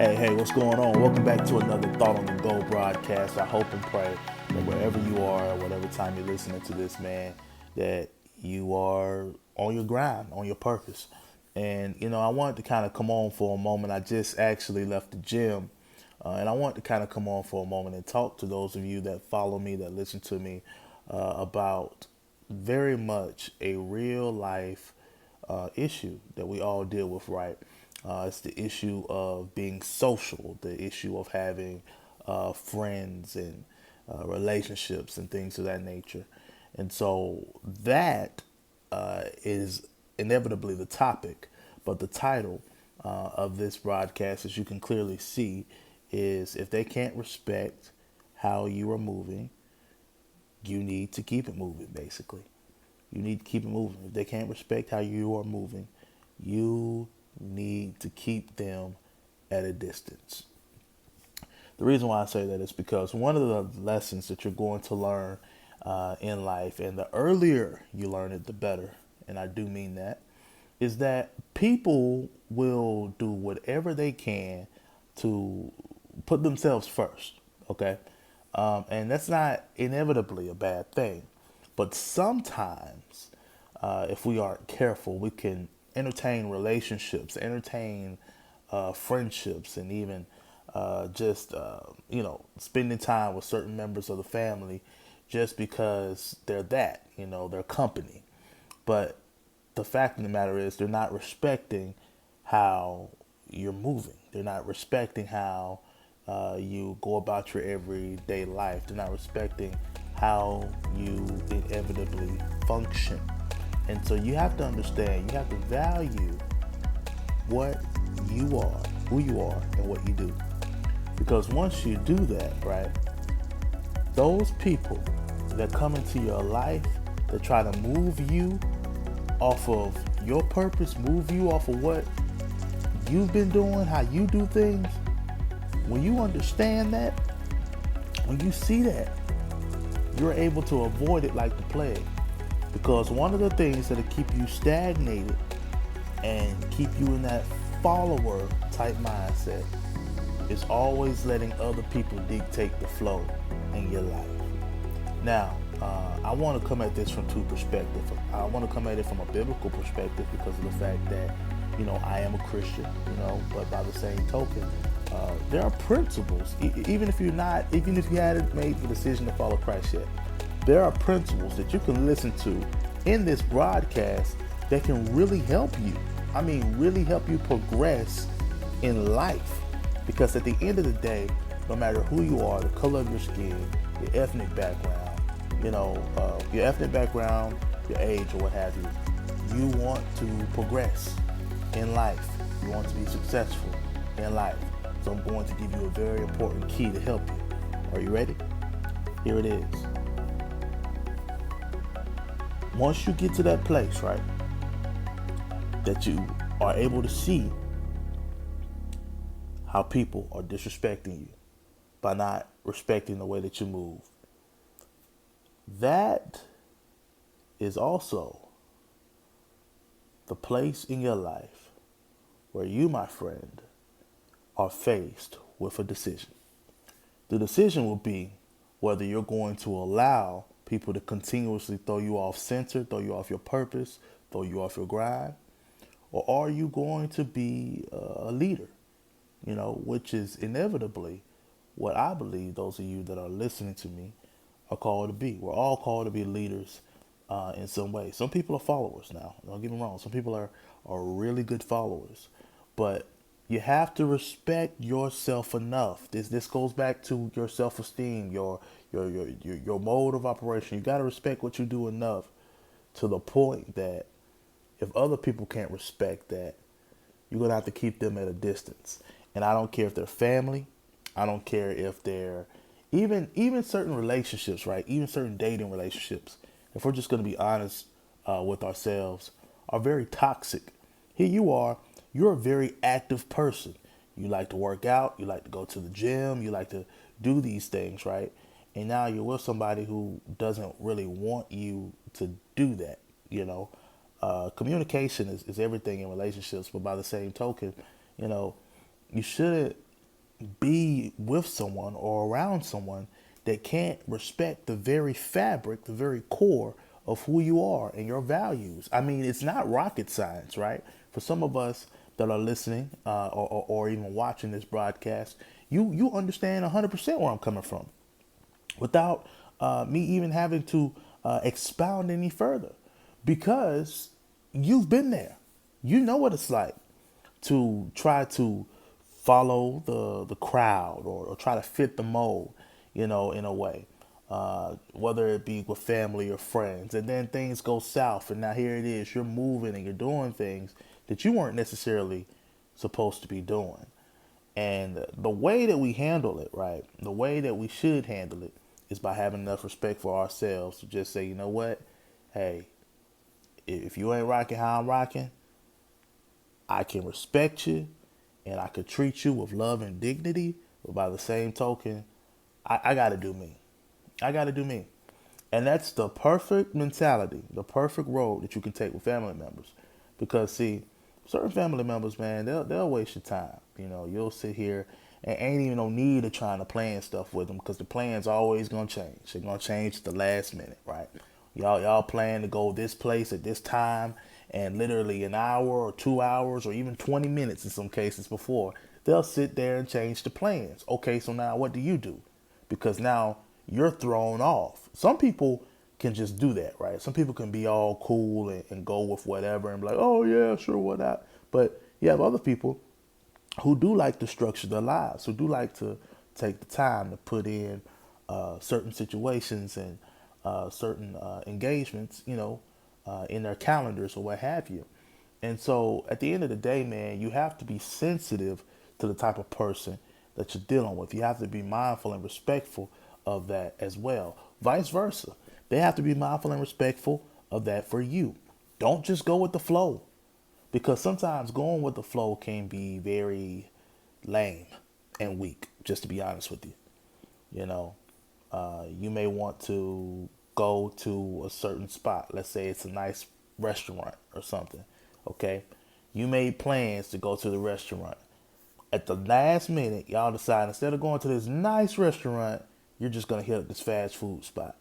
Hey, what's going on? Welcome back to another Thought on the Go broadcast. I hope and pray that wherever you are, whatever time you're listening to this, man, that you are on your grind, on your purpose. And, I wanted to kind of come on for a moment. I just actually left the gym, and I want to kind of come on for a moment and talk to those of you that follow me, that listen to me, about very much a real life issue that we all deal with, right? It's the issue of being social, the issue of having friends and relationships and things of that nature. And so that is inevitably the topic, but the title of this broadcast, as you can clearly see, is if they can't respect how you are moving, you need to keep it moving, basically. You need to keep it moving. If they can't respect how you are moving, you need to keep them at a distance. The reason why I say that is because one of the lessons that you're going to learn in life, and the earlier you learn it, the better, and I do mean that, is that people will do whatever they can to put themselves first, okay? And that's not inevitably a bad thing. But sometimes, if we aren't careful, we can entertain relationships, entertain friendships, and even just spending time with certain members of the family, just because they're their company. But the fact of the matter is, they're not respecting how you're moving. They're not respecting how you go about your everyday life. They're not respecting how you inevitably function. And so you have to understand, you have to value what you are, who you are, and what you do. Because once you do that, right, those people that come into your life that try to move you off of your purpose, move you off of what you've been doing, how you do things, when you understand that, when you see that, you're able to avoid it like the plague. Because one of the things that'll keep you stagnated and keep you in that follower type mindset is always letting other people dictate the flow in your life. Now, I want to come at this from two perspectives. I want to come at it from a biblical perspective because of the fact that, I am a Christian, but by the same token, there are principles, even if you hadn't made the decision to follow Christ yet, there are principles that you can listen to in this broadcast that can really help you. I mean, really help you progress in life. Because at the end of the day, no matter who you are, the color of your skin, your ethnic background, your age, or what have you, you want to progress in life. You want to be successful in life. So I'm going to give you a very important key to help you. Are you ready? Here it is. Once you get to that place, right, that you are able to see how people are disrespecting you by not respecting the way that you move, that is also the place in your life where you, my friend, are faced with a decision. The decision will be whether you're going to allow people to continuously throw you off center, throw you off your purpose, throw you off your grind, or are you going to be a leader, which is inevitably what I believe those of you that are listening to me are called to be. We're all called to be leaders in some way. Some people are followers now. Don't get me wrong. Some people are really good followers. But you have to respect yourself enough. This goes back to your self-esteem, your mode of operation. You got to respect what you do enough to the point that if other people can't respect that, you're going to have to keep them at a distance. And I don't care if they're family. I don't care if they're even certain relationships, right? Even certain dating relationships, if we're just going to be honest with ourselves, are very toxic. Here you are, you're a very active person. You like to work out, you like to go to the gym, you like to do these things, right? And now you're with somebody who doesn't really want you to do that. Communication is everything in relationships, but by the same token, you shouldn't be with someone or around someone that can't respect the very fabric, the very core of who you are and your values. I mean, it's not rocket science, right? For some of us that are listening or even watching this broadcast, you understand 100% where I'm coming from without me even having to expound any further, because you've been there. You know what it's like to try to follow the crowd, or try to fit the mold, in a way, whether it be with family or friends, and then things go south, and now here it is, you're moving and you're doing things that you weren't necessarily supposed to be doing. And the way that we handle it, right, the way that we should handle it, is by having enough respect for ourselves to just say, you know what, hey, if you ain't rocking how I'm rocking, I can respect you and I could treat you with love and dignity. But by the same token, I got to do me. I got to do me. And that's the perfect mentality, the perfect road that you can take with family members. Because, see, certain family members, man, they'll waste your time. You'll sit here and ain't even no need of trying to plan stuff with them, because the plan's always going to change. They're going to change at the last minute, right? Y'all plan to go this place at this time, and literally an hour or 2 hours or even 20 minutes in some cases before, they'll sit there and change the plans. Okay, so now what do you do? Because now you're thrown off. Some people can just do that, right? Some people can be all cool and go with whatever and be like, oh yeah, sure, what not. But you have other people who do like to structure their lives, who do like to take the time to put in certain situations and certain engagements, in their calendars or what have you. And so at the end of the day, man, you have to be sensitive to the type of person that you're dealing with. You have to be mindful and respectful of that as well. Vice versa. They have to be mindful and respectful of that for you. Don't just go with the flow, because sometimes going with the flow can be very lame and weak, just to be honest with you. You know, you may want to go to a certain spot. Let's say it's a nice restaurant or something. Okay. You made plans to go to the restaurant. At the last minute, y'all decide instead of going to this nice restaurant, you're just going to hit up this fast food spot.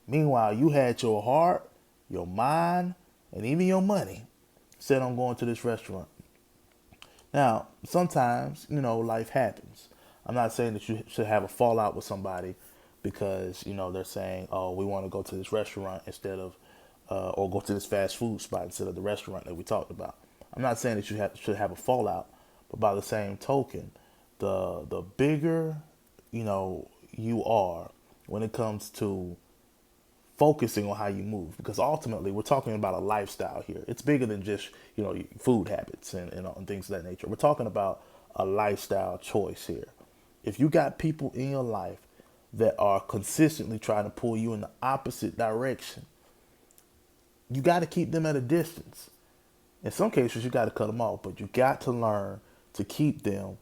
Meanwhile, you had your heart, your mind, and even your money set on going to this restaurant. Now, sometimes, life happens. I'm not saying that you should have a fallout with somebody because, they're saying, oh, we want to go to this restaurant instead of, or go to this fast food spot instead of the restaurant that we talked about. I'm not saying that you should have a fallout, but by the same token, the bigger, you are when it comes to focusing on how you move, because ultimately we're talking about a lifestyle here. It's bigger than just food habits and things of that nature. We're talking about a lifestyle choice here. If you got people in your life that are consistently trying to pull you in the opposite direction, you got to keep them at a distance. In some cases you got to cut them off, but you got to learn to keep them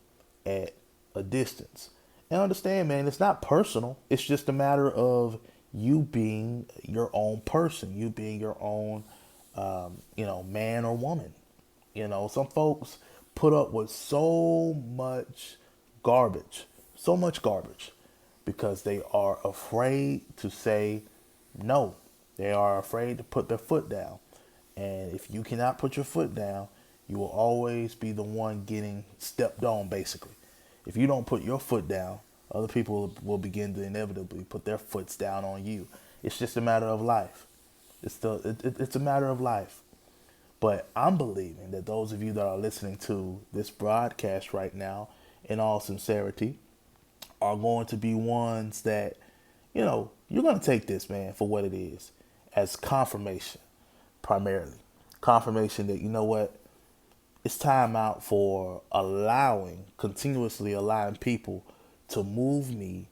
at a distance. And understand, man, it's not personal. It's just a matter of you being your own person, you being your own, man or woman. Some folks put up with so much garbage, because they are afraid to say no. They are afraid to put their foot down. And if you cannot put your foot down, you will always be the one getting stepped on, basically. If you don't put your foot down, other people will begin to inevitably put their foots down on you. It's just a matter of life. It's a matter of life. But I'm believing that those of you that are listening to this broadcast right now, in all sincerity, are going to be ones that, you're going to take this, man, for what it is, as confirmation, primarily. Confirmation that, what, it's time out for continuously allowing people to move me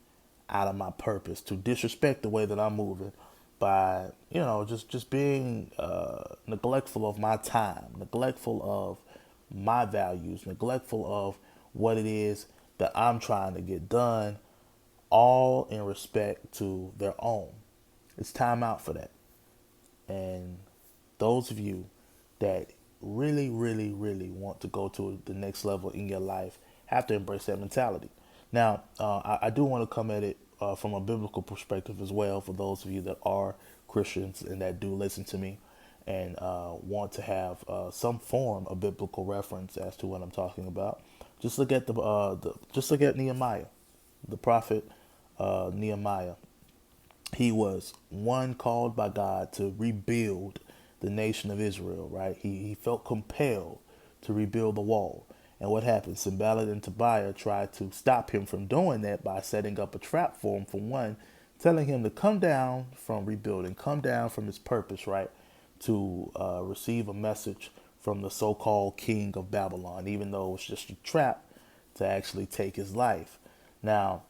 out of my purpose, to disrespect the way that I'm moving by, just being neglectful of my time, neglectful of my values, neglectful of what it is that I'm trying to get done, all in respect to their own. It's time out for that. And those of you that really, really, really want to go to the next level in your life have to embrace that mentality. Now, I do want to come at it from a biblical perspective as well for those of you that are Christians and that do listen to me and want to have some form of biblical reference as to what I'm talking about. Just look at just look at Nehemiah, the prophet Nehemiah. He was one called by God to rebuild the nation of Israel, right? He felt compelled to rebuild the wall. And what happened? Sanballat and Tobiah tried to stop him from doing that by setting up a trap for him, for one, telling him to come down from rebuilding, come down from his purpose, right? To receive a message from the so-called king of Babylon, even though it was just a trap to actually take his life. Now,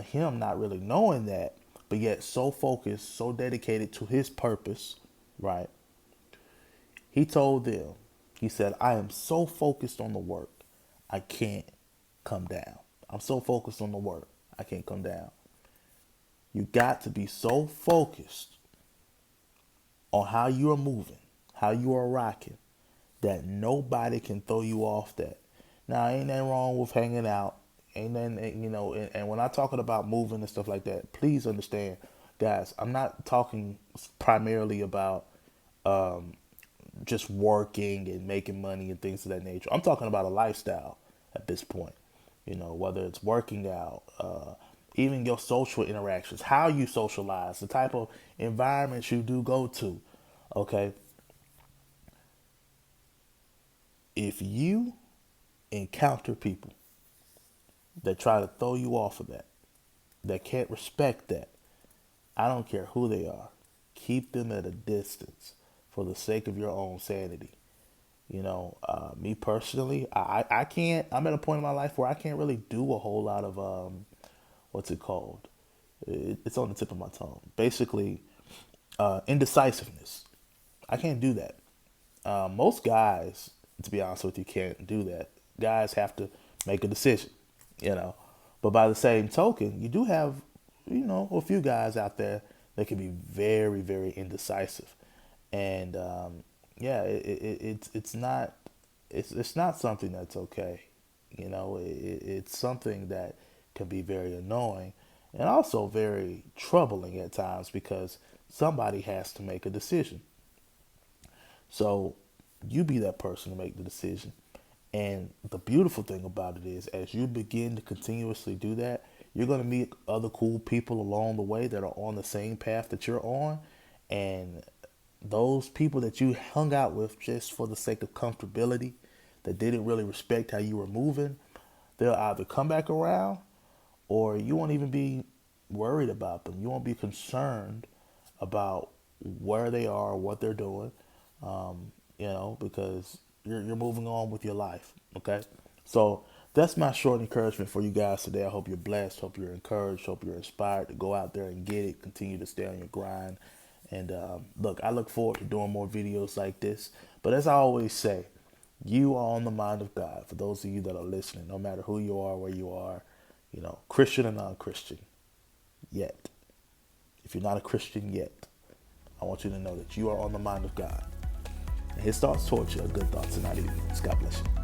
him not really knowing that, but yet so focused, so dedicated to his purpose, right? He told them, he said, I am so focused on the work, I can't come down. I'm so focused on the work, I can't come down. You got to be so focused on how you are moving, how you are rocking, that nobody can throw you off that. Now, ain't nothing wrong with hanging out. Ain't nothing, and when I'm talking about moving and stuff like that, please understand, guys, I'm not talking primarily about just working and making money and things of that nature. I'm talking about a lifestyle at this point. Whether it's working out, even your social interactions, how you socialize, the type of environments you do go to. Okay. If you encounter people that try to throw you off of that, that can't respect that, I don't care who they are, keep them at a distance for the sake of your own sanity. Me personally, I can't, I'm at a point in my life where I can't really do a whole lot of, what's it called? It's on the tip of my tongue. Basically, indecisiveness. I can't do that. Most guys, to be honest with you, can't do that. Guys have to make a decision, you know. But by the same token, you do have, a few guys out there that can be very, very indecisive. And yeah, it's not something that's okay. It's something that can be very annoying and also very troubling at times because somebody has to make a decision. So you be that person to make the decision. And the beautiful thing about it is, as you begin to continuously do that, you're going to meet other cool people along the way that are on the same path that you're on. And those people that you hung out with just for the sake of comfortability, that didn't really respect how you were moving, they'll either come back around or you won't even be worried about them. You won't be concerned about where they are, what they're doing, because you're moving on with your life. Okay, so that's my short encouragement for you guys today. I hope you're blessed. Hope you're encouraged. Hope you're inspired to go out there and get it. Continue to stay on your grind. And look, I look forward to doing more videos like this. But as I always say, you are on the mind of God. For those of you that are listening, no matter who you are, where you are, Christian or non-Christian, yet. If you're not a Christian yet, I want you to know that you are on the mind of God. And his thoughts towards you are good thoughts and not evil. God bless you.